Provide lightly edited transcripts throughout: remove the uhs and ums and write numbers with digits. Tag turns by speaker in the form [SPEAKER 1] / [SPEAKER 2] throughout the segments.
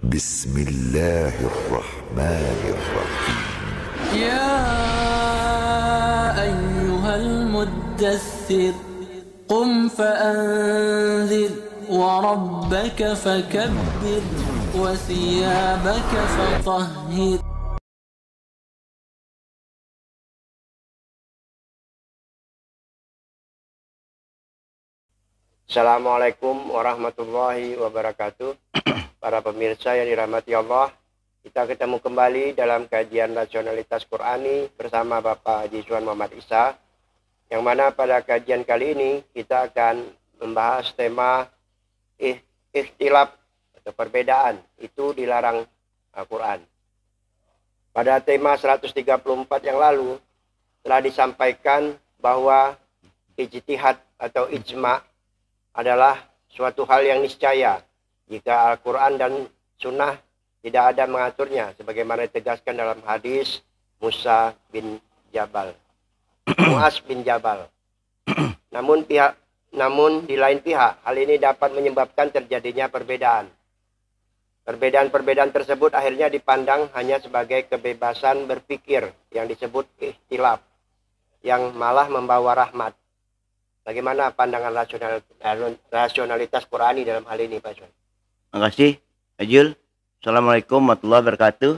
[SPEAKER 1] Bismillahirrahmanirrahim.
[SPEAKER 2] يا أيها المدثر قم فأنذر وربك فكبر وثيابك فطهر.
[SPEAKER 3] Assalamualaikum warahmatullahi wabarakatuh. Para pemirsa yang dirahmati Allah, kita ketemu kembali dalam kajian rasionalitas Qurani bersama Bapak Haji Suwan Muhammad Isa, yang mana pada kajian kali ini kita akan membahas tema ikhtilaf atau perbedaan itu dilarang Al-Quran. Pada tema 134 yang lalu telah disampaikan bahwa ijtihad atau ijma' adalah suatu hal yang niscaya jika Al-Quran dan Sunnah tidak ada mengaturnya, sebagaimana ditegaskan dalam hadis Mu'az bin Jabal. Namun di lain pihak, hal ini dapat menyebabkan terjadinya perbedaan. Perbedaan-perbedaan tersebut akhirnya dipandang hanya sebagai kebebasan berpikir yang disebut ikhtilaf, yang malah membawa rahmat. Bagaimana pandangan rasionalitas Qurani dalam hal ini, Pak Suwan?
[SPEAKER 4] Terima kasih, Ajul. Assalamualaikum warahmatullahi wabarakatuh.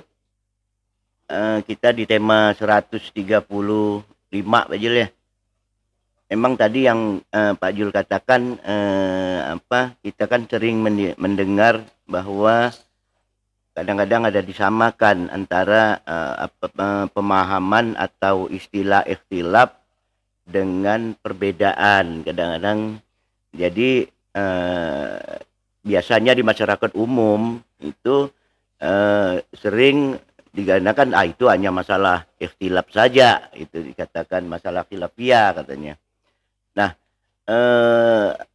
[SPEAKER 4] Kita di tema 135, Pak Jul ya. Memang tadi yang Pak Jul katakan, kita kan sering mendengar bahwa kadang-kadang ada disamakan antara pemahaman atau istilah ikhtilaf dengan perbedaan. Kadang-kadang jadi biasanya di masyarakat umum itu sering digunakan itu hanya masalah ikhtilaf saja, itu dikatakan masalah khilafiyah katanya. Nah,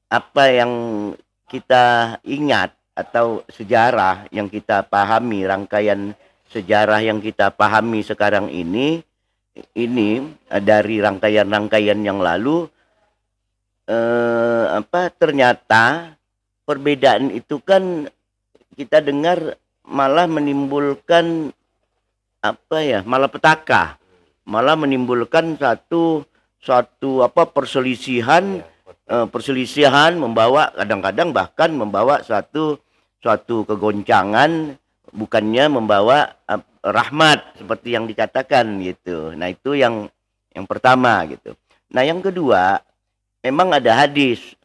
[SPEAKER 4] apa yang kita ingat atau sejarah yang kita pahami, rangkaian sejarah yang kita pahami sekarang ini dari rangkaian-rangkaian yang lalu, ternyata perbedaan itu kan kita dengar malah menimbulkan malapetaka, malah menimbulkan satu perselisihan, membawa kadang-kadang bahkan membawa suatu kegoncangan, bukannya membawa rahmat seperti yang dikatakan gitu. Nah, itu yang pertama gitu. Nah, yang kedua, memang ada hadis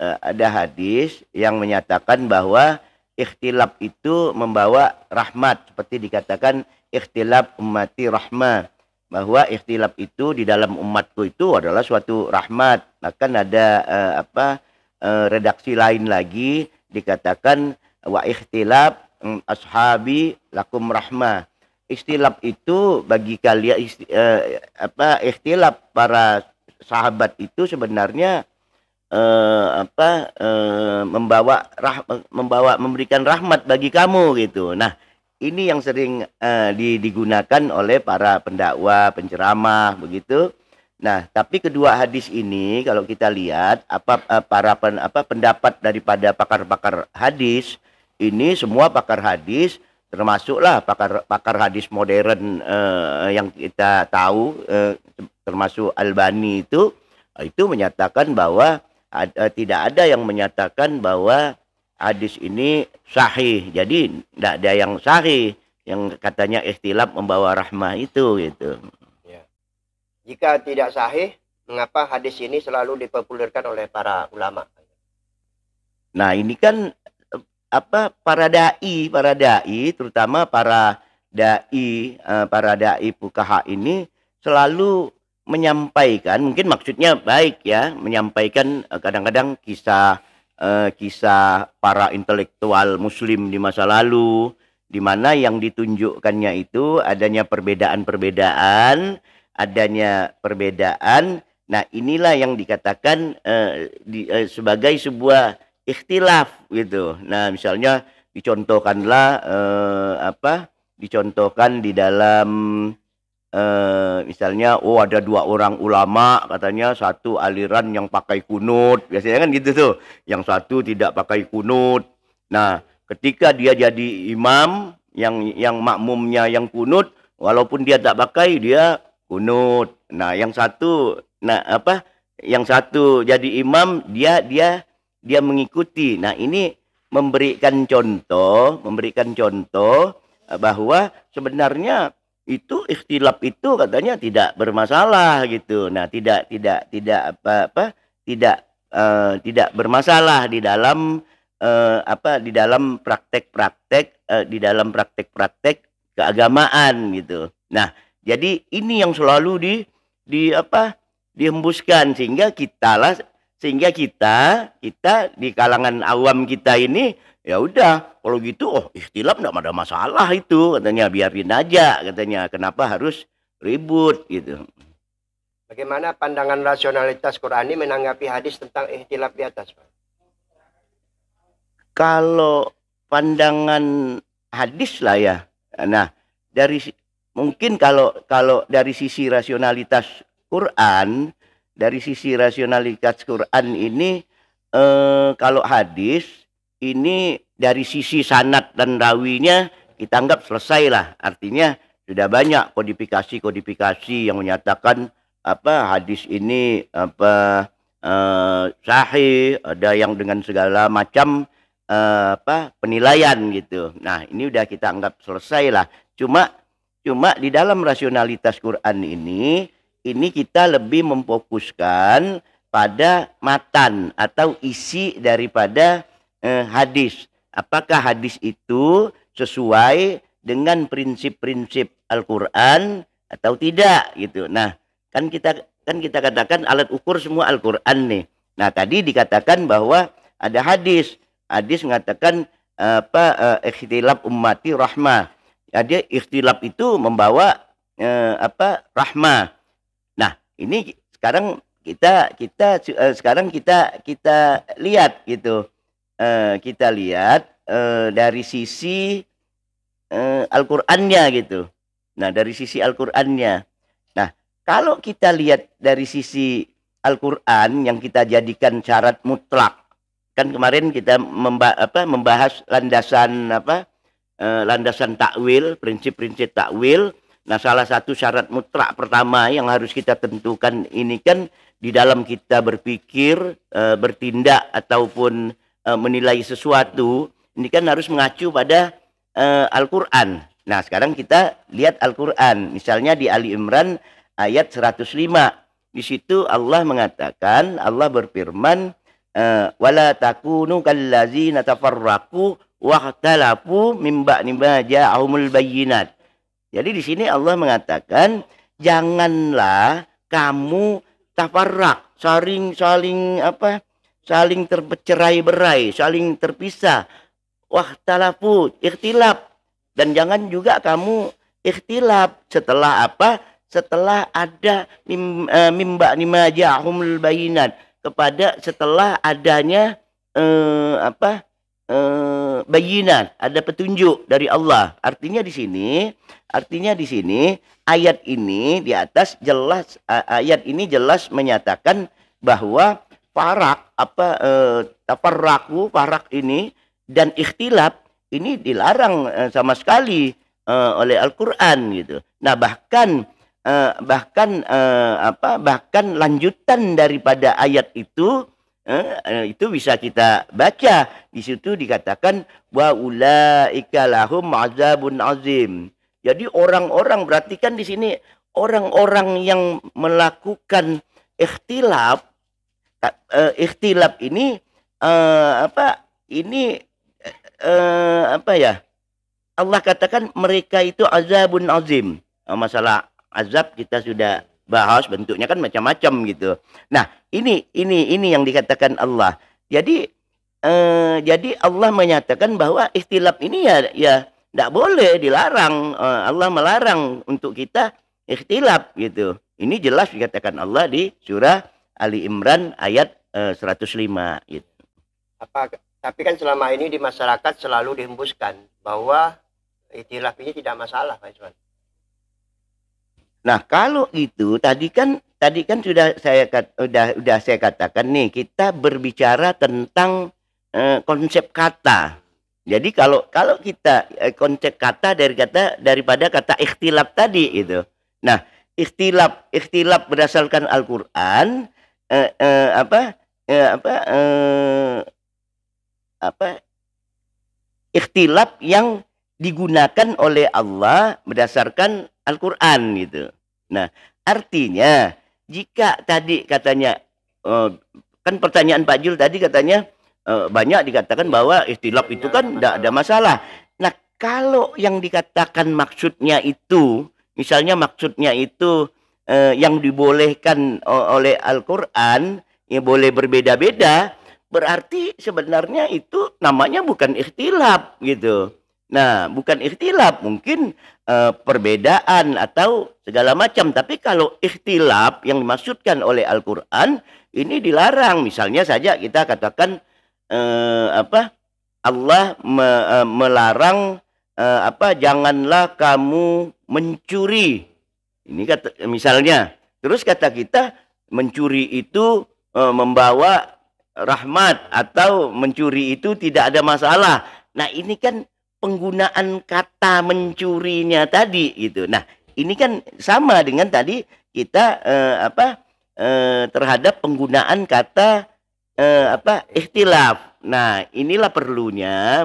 [SPEAKER 4] yang menyatakan bahwa ikhtilaf itu membawa rahmat, seperti dikatakan ikhtilaf ummati rahmah, bahwa ikhtilaf itu di dalam umatku itu adalah suatu rahmat. Bahkan ada redaksi lain lagi dikatakan wa ikhtilaf ashabi lakum rahmah. Ikhtilaf itu bagi kalian, ikhtilaf para sahabat itu sebenarnya memberikan rahmat bagi kamu gitu. Nah, ini yang sering digunakan oleh para pendakwah, penceramah begitu. Nah, tapi kedua hadis ini kalau kita lihat pendapat daripada pakar-pakar hadis ini, semua pakar hadis, termasuklah pakar hadis modern yang kita tahu, termasuk Albani itu menyatakan bahwa tidak ada yang menyatakan bahwa hadis ini sahih. Jadi tidak ada yang sahih yang katanya ikhtilaf membawa rahmah itu gitu.
[SPEAKER 3] Ya. Jika tidak sahih, mengapa hadis ini selalu dipopulerkan oleh para ulama?
[SPEAKER 4] Nah, ini kan para dai terutama para dai fuqaha ini selalu menyampaikan, mungkin maksudnya baik ya, menyampaikan kadang-kadang kisah para intelektual muslim di masa lalu, di mana yang ditunjukkannya itu adanya perbedaan. Nah, inilah yang dikatakan sebagai sebuah ikhtilaf gitu. Nah, misalnya dicontohkan di dalam misalnya ada dua orang ulama, katanya satu aliran yang pakai kunut, biasanya kan gitu tuh, yang satu tidak pakai kunut. Nah, ketika dia jadi imam, yang makmumnya yang kunut, walaupun dia tak pakai dia kunut. Nah, yang satu yang satu jadi imam, dia mengikuti. Nah, ini memberikan contoh bahwa sebenarnya itu ikhtilaf itu katanya tidak bermasalah gitu. Nah, tidak bermasalah di dalam praktek-praktek keagamaan gitu. Nah, jadi ini yang selalu dihembuskan sehingga kita di kalangan awam kita ini ya udah kalau gitu ikhtilaf enggak ada masalah itu katanya, biarin aja katanya, kenapa harus ribut gitu.
[SPEAKER 3] Bagaimana pandangan rasionalitas Qur'ani menanggapi hadis tentang ikhtilaf di atas, Pak?
[SPEAKER 4] Kalau pandangan hadis lah ya. Nah, mungkin kalau dari sisi rasionalitas Quran, ini kalau hadis ini dari sisi sanad dan rawinya kita anggap selesai lah. Artinya sudah banyak kodifikasi yang menyatakan hadis ini sahih, ada yang dengan segala macam penilaian gitu. Nah, ini udah kita anggap selesai lah. Cuma di dalam rasionalitas Quran ini kita lebih memfokuskan pada matan atau isi daripada hadis. Apakah hadis itu sesuai dengan prinsip-prinsip Al-Qur'an atau tidak gitu. Nah, kan kita katakan alat ukur semua Al-Qur'an nih. Nah, tadi dikatakan bahwa ada hadis mengatakan ikhtilaf ummati rahmah. Jadi ikhtilaf itu membawa rahmah. Nah, ini sekarang kita lihat gitu. Kita lihat dari sisi Al-Qur'annya gitu. Nah, dari sisi Al-Qur'annya. Nah, kalau kita lihat dari sisi Al-Qur'an yang kita jadikan syarat mutlak, kan kemarin kita membahas landasan takwil, prinsip-prinsip takwil. Nah, salah satu syarat mutlak pertama yang harus kita tentukan ini kan di dalam kita berpikir, bertindak ataupun menilai sesuatu, ini kan harus mengacu pada Al-Qur'an. Nah, sekarang kita lihat Al-Qur'an. Misalnya di Ali Imran ayat 105. Di situ Allah berfirman, wala takunu kallazina tafarraqu wahtalafu min ba'di ma ja'ahumul bayyinat. Jadi di sini Allah mengatakan janganlah kamu tafarraq, saling tercerai-berai, saling terpisah. Wahtalafu, ikhtilaf, dan jangan juga kamu ikhtilaf setelah setelah ada mimba nima ja'ahumul bayyinat, kepada setelah adanya bayinat, ada petunjuk dari Allah. Artinya di sini ayat ini di atas jelas, ayat ini jelas menyatakan bahwa farak ini dan ikhtilaf ini dilarang sama sekali oleh Al-Qur'an gitu. Nah, bahkan lanjutan daripada ayat itu bisa kita baca. Di situ dikatakan wa ulaika lahum azabun azim. Jadi orang-orang, perhatikan di sini, orang-orang yang melakukan ikhtilaf ini Allah katakan mereka itu azabun azim. Masalah azab kita sudah bahas, bentuknya kan macam-macam gitu. Nah, ini yang dikatakan Allah. Jadi Allah menyatakan bahwa ikhtilaf ini ya tidak boleh, dilarang. Allah melarang untuk kita ikhtilaf gitu. Ini jelas dikatakan Allah di surah Ali Imran ayat 105 gitu.
[SPEAKER 3] Tapi kan selama ini di masyarakat selalu dihembuskan bahwa ikhtilaf ini tidak masalah, Pak Iswan.
[SPEAKER 4] Nah, kalau itu tadi kan sudah saya katakan nih, kita berbicara tentang konsep kata. Jadi kalau kita konsep kata daripada kata ikhtilaf tadi itu. Nah, ikhtilaf berdasarkan Al-Qur'an eh, eh, apa eh, apa eh, apa ikhtilaf yang digunakan oleh Allah berdasarkan Al-Qur'an gitu. Nah, artinya jika tadi katanya kan pertanyaan Pak Jul tadi katanya banyak dikatakan bahwa ikhtilaf itu kan tidak ada masalah. Nah, kalau yang dikatakan maksudnya itu, misalnya maksudnya itu yang dibolehkan oleh Al-Quran, ya boleh berbeda-beda, berarti sebenarnya itu namanya bukan ikhtilaf gitu. Nah, bukan ikhtilaf, mungkin perbedaan atau segala macam. Tapi kalau ikhtilaf yang dimaksudkan oleh Al-Quran, ini dilarang. Misalnya saja kita katakan Allah melarang janganlah kamu mencuri. Ini kata misalnya. Terus kata kita mencuri itu membawa rahmat atau mencuri itu tidak ada masalah. Nah, ini kan penggunaan kata mencurinya tadi gitu. Nah, ini kan sama dengan tadi kita terhadap penggunaan kata ikhtilaf. Nah, inilah perlunya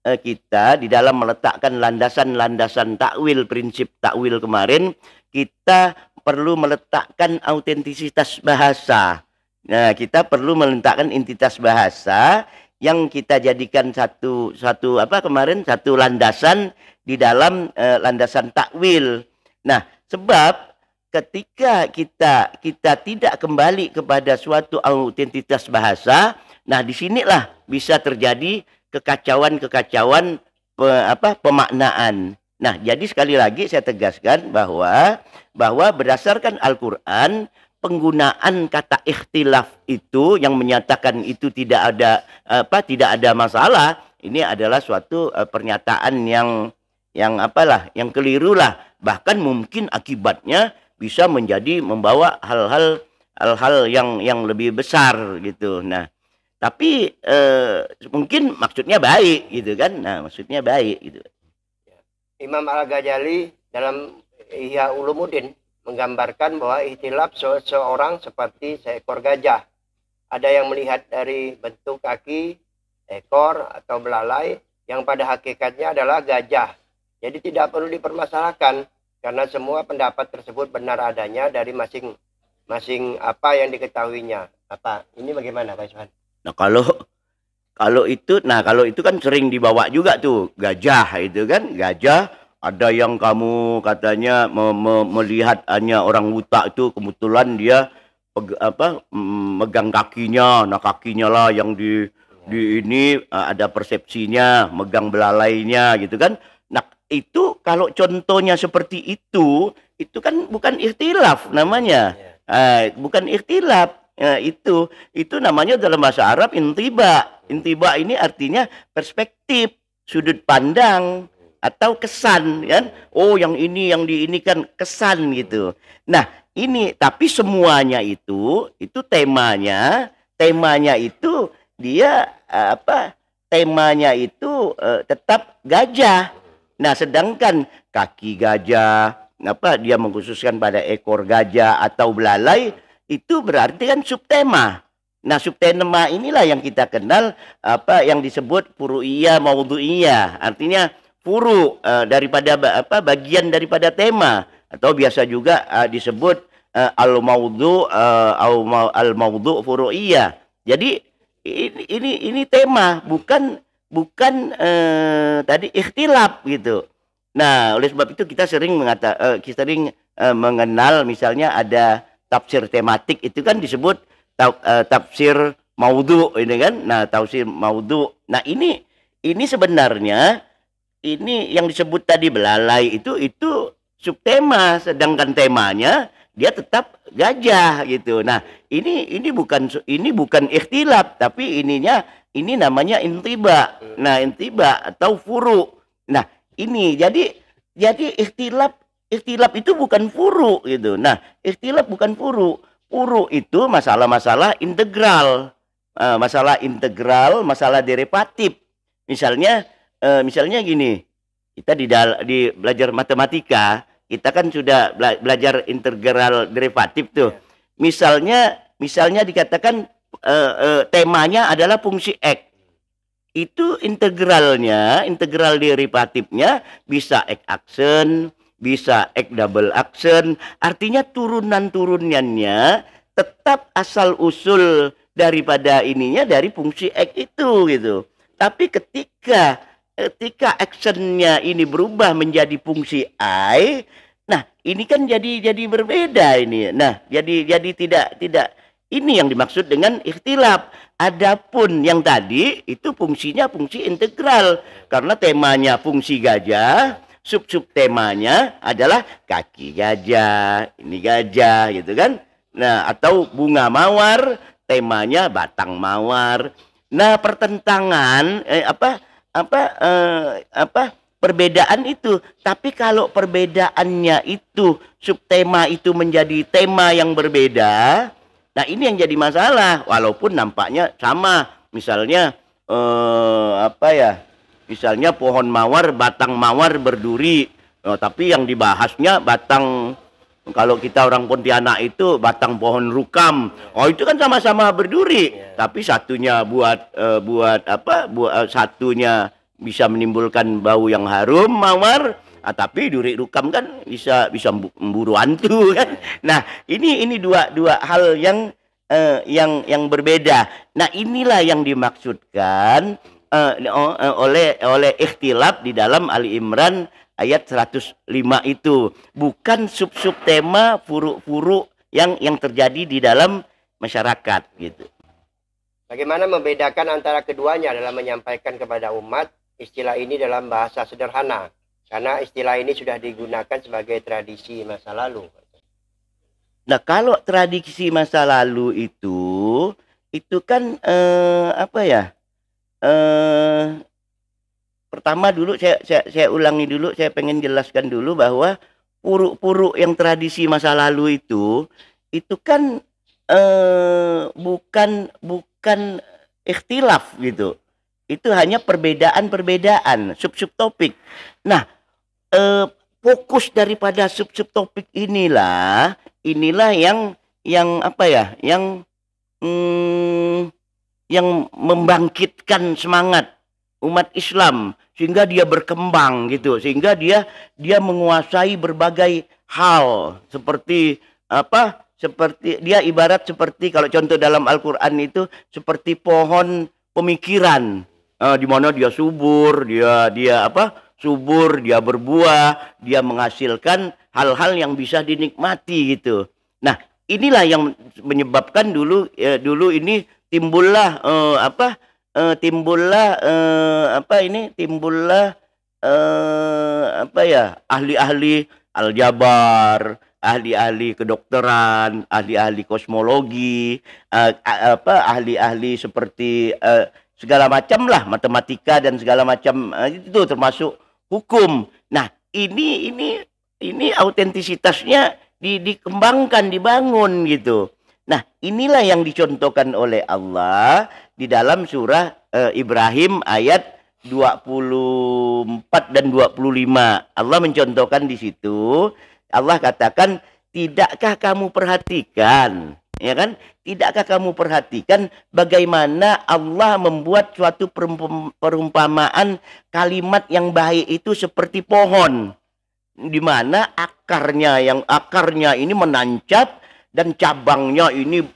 [SPEAKER 4] kita di dalam meletakkan landasan-landasan takwil, prinsip takwil kemarin, kita perlu meletakkan autentisitas bahasa. Nah, kita perlu meletakkan entitas bahasa yang kita jadikan satu landasan di dalam landasan takwil. Nah, sebab ketika kita tidak kembali kepada suatu autentitas bahasa, nah disinilah bisa terjadi kekacauan pemaknaan. Nah, jadi sekali lagi saya tegaskan bahwa berdasarkan Al-Quran, penggunaan kata ikhtilaf itu yang menyatakan itu tidak ada masalah, ini adalah suatu pernyataan yang keliru lah. Bahkan mungkin akibatnya bisa membawa hal-hal yang lebih besar gitu. Nah, tapi mungkin maksudnya baik gitu kan. Nah, maksudnya baik gitu.
[SPEAKER 3] Imam Al-Ghazali dalam Ihya Ulumuddin menggambarkan bahwa ikhtilaf seseorang seperti seekor gajah. Ada yang melihat dari bentuk kaki, ekor atau belalai yang pada hakikatnya adalah gajah. Jadi tidak perlu dipermasalahkan karena semua pendapat tersebut benar adanya dari masing-masing apa yang diketahuinya. Ini bagaimana Pak Iswan?
[SPEAKER 4] Nah, kalau itu kan sering dibawa juga tuh gajah itu kan, gajah. Ada yang kamu katanya melihat hanya orang buta itu kebetulan dia megang kakinya. Nah, kakinya lah yang di ini ada persepsinya, megang belalainya gitu kan. Nah, itu kalau contohnya seperti itu kan bukan ikhtilaf namanya. Bukan ikhtilaf. Itu namanya dalam bahasa Arab intiba. Intiba ini artinya perspektif, sudut pandang atau kesan kan. Oh, yang ini yang diinikan kesan gitu. Nah, ini tapi semuanya itu temanya itu dia temanya itu tetap gajah. Nah, sedangkan kaki gajah dia mengkhususkan pada ekor gajah atau belalai, itu berarti kan subtema. Nah, subtema inilah yang kita kenal yang disebut furu'iyah maudhu'iyah. Artinya furu daripada bagian daripada tema, atau biasa juga disebut al-maudhu furu'iyah. Jadi ini tema, bukan tadi ikhtilaf gitu. Nah, oleh sebab itu kita sering mengenal misalnya ada tafsir tematik, itu kan disebut tafsir maudhu ini kan. Nah, tafsir maudhu. Nah, ini sebenarnya ini yang disebut tadi belalai itu subtema, sedangkan temanya dia tetap gajah gitu. Nah, ini bukan ikhtilaf, tapi ini namanya intiba. Nah, intiba atau furu. Nah, ini jadi ikhtilaf itu bukan furu gitu. Nah, ikhtilaf bukan furu. Furu itu masalah-masalah integral. masalah integral, masalah derivatif. Misalnya gini, kita di belajar matematika, kita kan sudah belajar integral derivatif tuh. Misalnya dikatakan temanya adalah fungsi X. Itu integralnya, integral derivatifnya bisa X aksen, bisa X double aksen. Artinya turunan-turunannya tetap asal usul daripada ininya dari fungsi X itu gitu. Tapi ketika actionnya ini berubah menjadi fungsi I, nah ini kan jadi berbeda ini. Nah jadi tidak ini yang dimaksud dengan ikhtilaf. Adapun yang tadi itu fungsinya fungsi integral karena temanya fungsi gajah, sub temanya adalah kaki gajah, ini gajah gitu kan. Nah atau bunga mawar, temanya batang mawar. Nah pertentangan perbedaan itu, tapi kalau perbedaannya itu subtema itu menjadi tema yang berbeda, nah ini yang jadi masalah walaupun nampaknya sama. Misalnya misalnya pohon mawar, batang mawar berduri, tapi yang dibahasnya batang, kalau kita orang Pontianak itu batang pohon rukam. Oh itu kan sama-sama berduri, tapi satunya satunya bisa menimbulkan bau yang harum mawar, tapi duri rukam kan bisa memburu hantu kan. Nah ini dua hal yang berbeda. Nah inilah yang dimaksudkan oleh ikhtilaf di dalam Ali Imran ayat 105 itu, bukan sub tema furu-furu yang terjadi di dalam masyarakat gitu.
[SPEAKER 3] Bagaimana membedakan antara keduanya dalam menyampaikan kepada umat istilah ini dalam bahasa sederhana? Karena istilah ini sudah digunakan sebagai tradisi masa lalu.
[SPEAKER 4] Nah, kalau tradisi masa lalu itu kan pertama dulu saya ulangi dulu, saya pengen jelaskan dulu bahwa puruk-puruk yang tradisi masa lalu itu kan bukan ikhtilaf gitu. Itu hanya perbedaan sub topik. Nah, fokus daripada sub topik inilah yang membangkitkan semangat umat Islam sehingga dia berkembang gitu, sehingga dia menguasai berbagai hal seperti dia ibarat seperti, kalau contoh dalam Al-Qur'an itu seperti pohon pemikiran, di mana dia subur, dia berbuah, dia menghasilkan hal-hal yang bisa dinikmati gitu. Nah, inilah yang menyebabkan dulu ini timbullah ahli-ahli aljabar, ahli-ahli kedokteran, ahli-ahli kosmologi, ahli-ahli seperti segala macam lah, matematika dan segala macam, itu termasuk hukum. Nah, ini autentisitasnya dikembangkan, dibangun gitu. Nah, inilah yang dicontohkan oleh Allah di dalam surah Ibrahim ayat 24 dan 25. Allah mencontohkan di situ. Allah katakan, tidakkah kamu perhatikan, ya kan? Tidakkah kamu perhatikan bagaimana Allah membuat suatu perumpamaan kalimat yang baik itu seperti pohon, di mana akarnya ini menancap dan cabangnya ini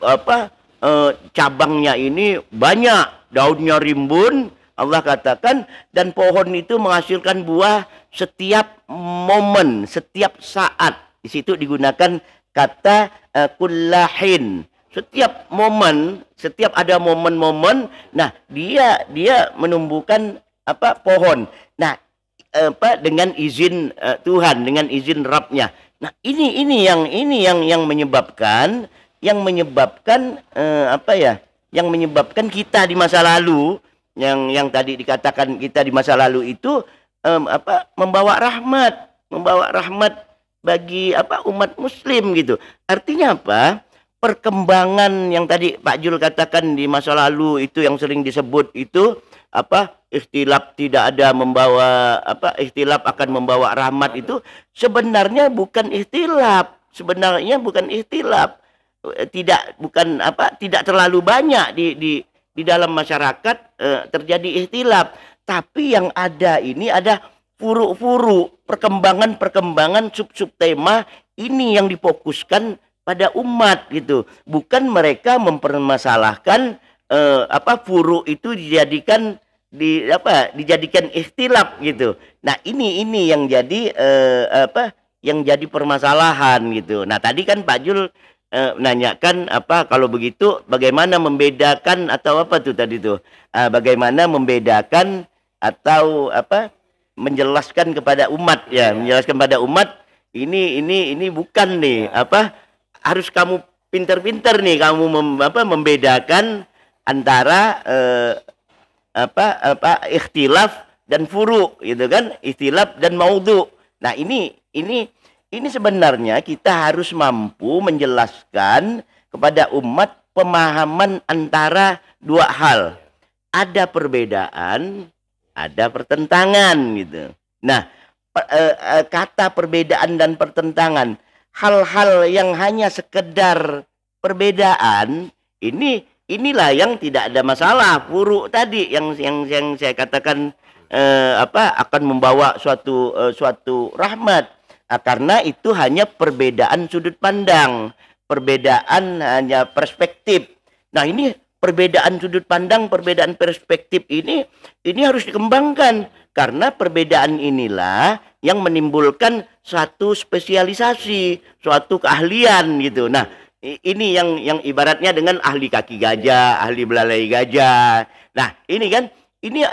[SPEAKER 4] banyak, daunnya rimbun. Allah katakan, dan pohon itu menghasilkan buah setiap momen, setiap saat. Di situ digunakan kata kullahin. Setiap momen, setiap ada momen-momen, nah dia menumbuhkan pohon. Nah, dengan izin Tuhan, dengan izin Rabbnya. Nah, ini yang menyebabkan kita di masa lalu, yang tadi dikatakan kita di masa lalu itu membawa rahmat bagi umat muslim gitu. Artinya apa? perkembangan yang tadi Pak Jul katakan di masa lalu itu yang sering disebut itu apa, ikhtilaf tidak ada membawa apa, ikhtilaf akan membawa rahmat, itu sebenarnya bukan ikhtilaf, sebenarnya bukan ikhtilaf, bukan apa, tidak terlalu banyak di dalam masyarakat terjadi ikhtilaf, tapi yang ada ini ada furu-furu, perkembangan-perkembangan sub-sub tema ini yang difokuskan pada umat gitu, bukan mereka mempermasalahkan apa furu itu dijadikan ikhtilaf gitu. Nah, ini yang jadi apa yang jadi permasalahan gitu. Nah, tadi kan Pak Jul nanyakan apa kalau begitu bagaimana membedakan atau apa tuh tadi tuh? Bagaimana membedakan atau apa menjelaskan kepada umat ya, menjelaskan pada umat ini bukan nih apa, harus kamu pinter-pinter nih kamu membedakan antara ikhtilaf dan furu gitu kan, ikhtilaf dan maudhu. Nah, ini sebenarnya kita harus mampu menjelaskan kepada umat pemahaman antara dua hal. Ada perbedaan, ada pertentangan gitu. Nah, kata perbedaan dan pertentangan, hal-hal yang hanya sekedar perbedaan, inilah yang tidak ada masalah. Furu tadi yang saya katakan akan membawa suatu rahmat. Karena itu hanya perbedaan sudut pandang, perbedaan hanya perspektif. Nah, ini perbedaan sudut pandang, perbedaan perspektif ini harus dikembangkan, karena perbedaan inilah yang menimbulkan suatu spesialisasi, suatu keahlian gitu. Nah, ini yang ibaratnya dengan ahli kaki gajah, ahli belalai gajah. Nah, ini kan ini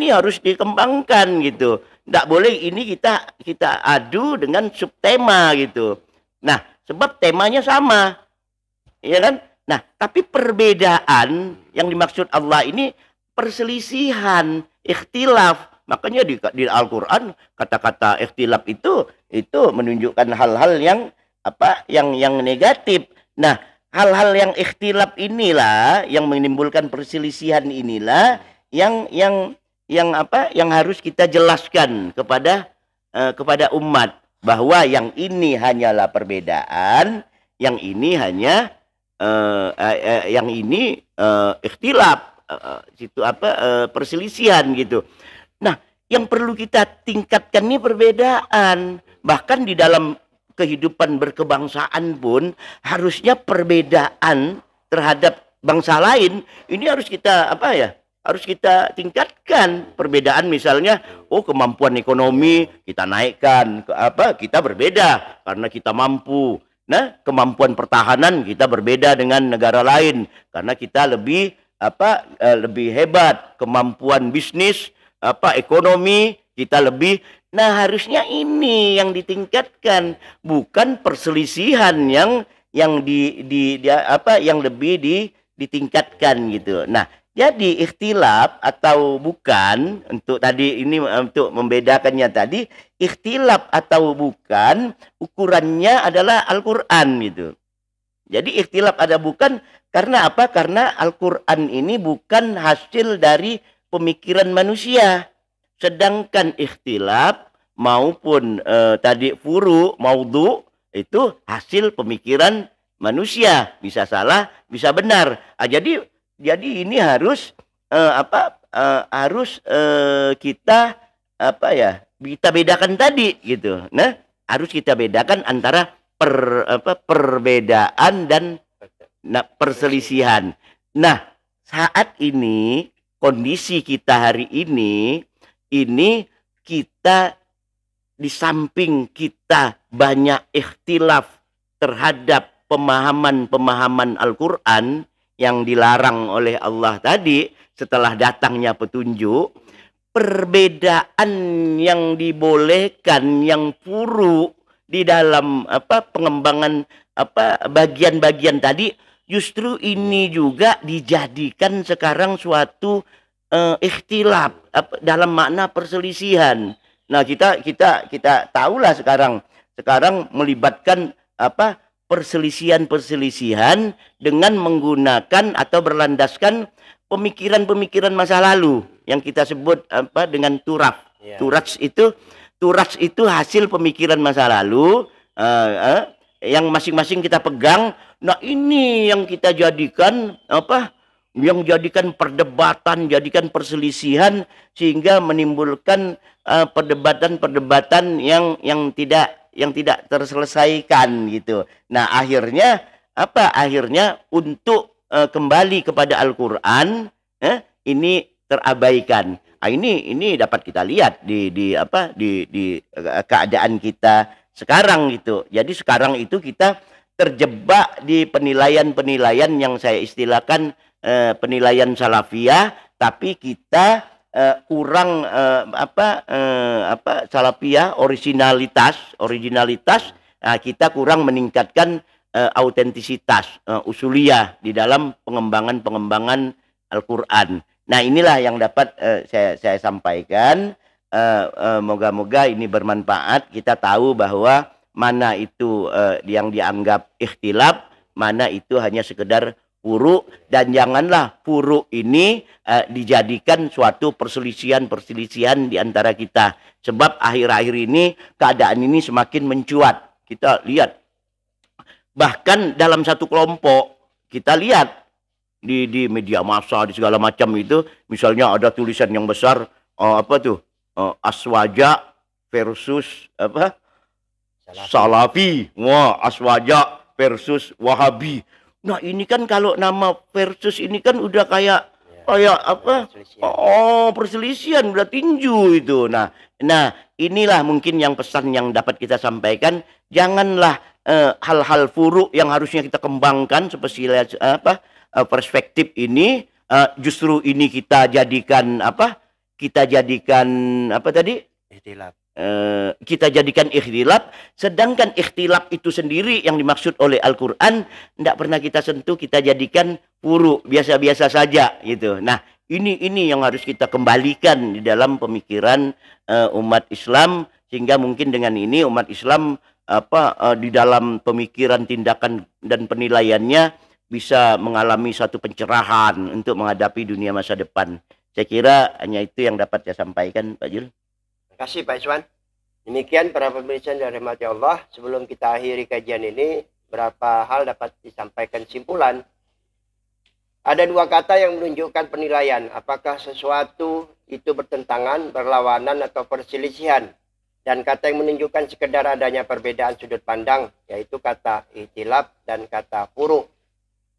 [SPEAKER 4] harus dikembangkan gitu. Nggak boleh ini kita adu dengan subtema gitu. Nah, sebab temanya sama, ya kan? Nah, tapi perbedaan yang dimaksud Allah ini perselisihan, ikhtilaf. Makanya di Al-Qur'an kata-kata ikhtilaf itu menunjukkan hal-hal yang yang negatif. Nah, hal-hal yang ikhtilaf inilah yang menimbulkan perselisihan, inilah yang harus kita jelaskan kepada umat bahwa yang ini hanyalah perbedaan, yang ini hanya yang ini ikhtilaf, perselisihan gitu. Nah, yang perlu kita tingkatkan ini perbedaan. Bahkan di dalam kehidupan berkebangsaan pun harusnya perbedaan terhadap bangsa lain ini harus kita harus kita tingkatkan. Perbedaan misalnya, kemampuan ekonomi kita naikkan, kita berbeda karena kita mampu. Nah, kemampuan pertahanan kita berbeda dengan negara lain karena kita lebih hebat. Kemampuan bisnis, ekonomi kita lebih. Nah, harusnya ini yang ditingkatkan, bukan perselisihan yang lebih ditingkatkan gitu. Nah, jadi ikhtilaf atau bukan, untuk tadi ini untuk membedakannya tadi, ikhtilaf atau bukan ukurannya adalah Al-Qur'an gitu. Jadi ikhtilaf ada bukan karena apa? Karena Al-Qur'an ini bukan hasil dari pemikiran manusia. Sedangkan ikhtilaf maupun tadi furu, maudhu itu hasil pemikiran manusia, bisa salah, bisa benar. Jadi ini harus kita kita bedakan tadi gitu. Nah, harus kita bedakan antara perbedaan dan perselisihan. Nah, saat ini kondisi kita hari ini kita di samping kita banyak ikhtilaf terhadap pemahaman Al-Qur'an yang dilarang oleh Allah tadi setelah datangnya petunjuk, perbedaan yang dibolehkan, yang furu di dalam pengembangan bagian-bagian tadi, justru ini juga dijadikan sekarang suatu ikhtilaf dalam makna perselisihan. Nah, kita tahulah sekarang melibatkan perselisihan-perselisihan dengan menggunakan atau berlandaskan pemikiran-pemikiran masa lalu yang kita sebut apa dengan turaf.
[SPEAKER 3] Ya.
[SPEAKER 4] Turas itu hasil pemikiran masa lalu yang masing-masing kita pegang. Nah, ini yang kita jadikan apa? Yang jadikan perdebatan, jadikan perselisihan sehingga menimbulkan perdebatan-perdebatan yang tidak terselesaikan gitu. Nah, akhirnya apa? Akhirnya untuk kembali kepada Al-Qur'an ini terabaikan. Nah, ini dapat kita lihat di keadaan kita sekarang gitu. Jadi sekarang itu kita terjebak di penilaian-penilaian yang saya istilahkan penilaian salafiyah, tapi kita kurang salafiyah originalitas kita kurang meningkatkan autentisitas usuliyah di dalam pengembangan Al-Qur'an. Nah, inilah yang dapat saya sampaikan. Moga-moga ini bermanfaat. Kita tahu bahwa mana itu yang dianggap ikhtilaf, mana itu hanya sekedar furu, dan janganlah furu ini dijadikan suatu perselisihan di antara kita. Sebab akhir-akhir ini keadaan ini semakin mencuat. Kita lihat bahkan dalam satu kelompok, kita lihat di media massa, di segala macam itu, misalnya ada tulisan yang besar Aswaja versus Salafi. Wah, Aswaja versus Wahabi. Nah, ini kan kalau nama versus ini kan udah kayak perselisihan udah tinju itu. Nah, inilah mungkin yang pesan yang dapat kita sampaikan. Janganlah hal-hal furu yang harusnya kita kembangkan seperti perspektif ini justru ini kita jadikan
[SPEAKER 3] Ikhtilaf.
[SPEAKER 4] Kita jadikan ikhtilaf, sedangkan ikhtilaf itu sendiri yang dimaksud oleh Al-Qur'an tidak pernah kita sentuh, kita jadikan furu, biasa-biasa saja gitu. Nah, ini yang harus kita kembalikan di dalam pemikiran umat Islam, sehingga mungkin dengan ini umat Islam di dalam pemikiran, tindakan dan penilaiannya bisa mengalami satu pencerahan untuk menghadapi dunia masa depan. Saya kira hanya itu yang dapat saya sampaikan, Pak Jul.
[SPEAKER 3] Terima kasih Pak Iswan. Demikian para pemirsa dari rahmati Allah. Sebelum kita akhiri kajian ini, berapa hal dapat disampaikan simpulan. Ada dua kata yang menunjukkan penilaian. Apakah sesuatu itu bertentangan, berlawanan, atau perselisihan. Dan kata yang menunjukkan sekedar adanya perbedaan sudut pandang, yaitu kata ikhtilaf dan kata furu.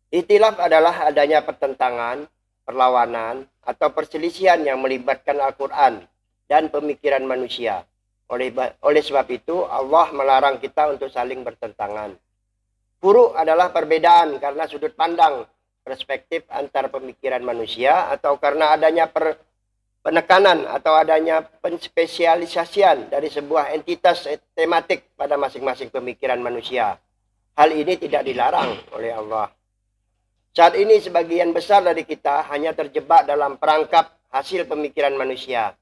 [SPEAKER 3] Ikhtilaf adalah adanya pertentangan, perlawanan, atau perselisihan yang melibatkan Al-Quran dan pemikiran manusia. Oleh sebab itu, Allah melarang kita untuk saling bertentangan. Furu adalah perbedaan karena sudut pandang, perspektif antar pemikiran manusia, atau karena adanya penekanan atau adanya penspesialisasian dari sebuah entitas tematik pada masing-masing pemikiran manusia. Hal ini tidak dilarang oleh Allah. Saat ini sebagian besar dari kita hanya terjebak dalam perangkap hasil pemikiran manusia.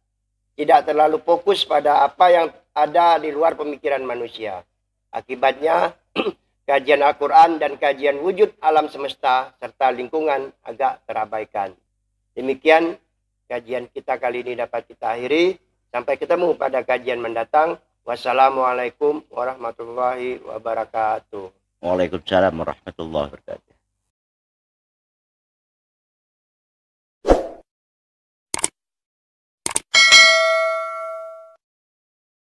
[SPEAKER 3] Tidak terlalu fokus pada apa yang ada di luar pemikiran manusia. Akibatnya, kajian Al-Quran dan kajian wujud alam semesta serta lingkungan agak terabaikan. Demikian kajian kita kali ini dapat kita akhiri. Sampai ketemu pada kajian mendatang. Wassalamualaikum warahmatullahi wabarakatuh.
[SPEAKER 4] Waalaikumsalam warahmatullahi wabarakatuh.